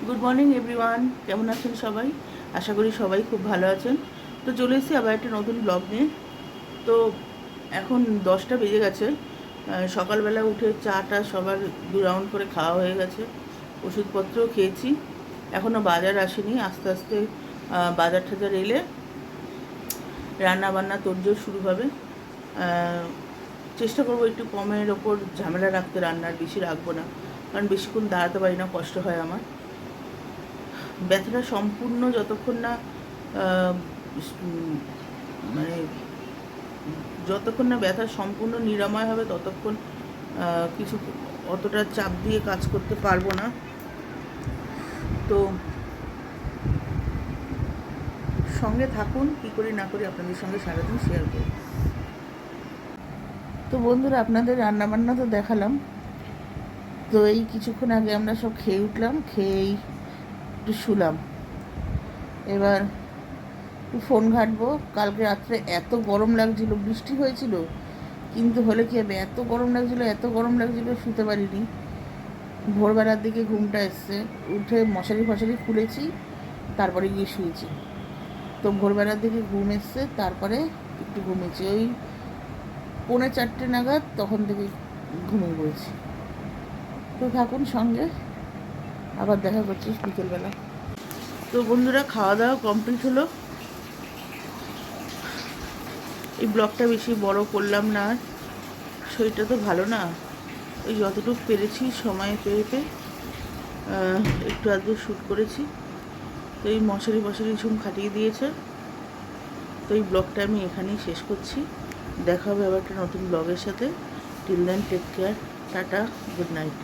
Good morning everyone, কেমন আছেন সবাই? আশা করি সবাই খুব ভালো আছেন। তো চলে এসেছি আবার একটা নতুন ব্লগ নিয়ে। তো এখন 10টা বেজে গেছে। সকালবেলা উঠে চাটা সবার 2 রাউন্ড করে খাওয়া হয়ে গেছে, ওষুধপত্রও খেয়েছি। এখনও বাজার আসেনি, আস্তে আস্তে বাজার টাজার এলে রান্না বান্না তোড়জোড় শুরু হবে। চেষ্টা করবো একটু কমের ওপর ঝামেলা রাখতে, রান্নার বেশি রাখবো না, কারণ বেশিক্ষণ দাঁড়াতে পারি না, কষ্ট হয় আমার। ব্যথাটা সম্পূর্ণ যতক্ষণ না মানে যতক্ষণ না ব্যথা সম্পূর্ণ নিরাময় হবে ততক্ষণ কিছু অতটা চাপ দিয়ে কাজ করতে পারবো না। তো সঙ্গে থাকুন, কী করি না করি আপনাদের সঙ্গে সারাদিন শেয়ার করি। তো বন্ধুরা, আপনাদের রান্নাবান্না তো দেখালাম। তো এই কিছুক্ষণ আগে আমরা সব খেয়ে উঠলাম, খেয়েই একটু শুলাম। এবার একটু ফোন ঘাঁটবো। কালকে রাত্রে এত গরম লাগছিল, বৃষ্টি হয়েছিল, কিন্তু হলে কি হবে, এত গরম লাগছিল শুতে পারিনি। ভোরবেলার দিকে ঘুমটা এসছে, উঠে মশারি ফশারি খুলেছি, তারপরে গিয়ে শুয়েছি। তো ভোরবেলার দিকে ঘুম এসছে, তারপরে একটু ঘুমিয়েছি। ওই 3:45 নাগাদ তখন থেকে ঘুমিয়ে পড়েছি। তো থাকুন সঙ্গে, আবার দেখা করছি বিকেলবেলা। তো বন্ধুরা, খাওয়া দাওয়া কমপ্লিট হলো। এই ব্লগটা বেশি বড় করলাম না, শরীরটা তো ভালো না। এই যতটুকু পেরেছি সময় পেয়ে একটু আধটু শ্যুট করেছি। তো এই মশারি ঝুম খাটিয়ে দিয়েছে। তো এই ব্লগটা আমি এখানেই শেষ করছি। দেখা হবে আবার একটা নতুন ব্লগের সাথে। Till then, take care, tata, good night.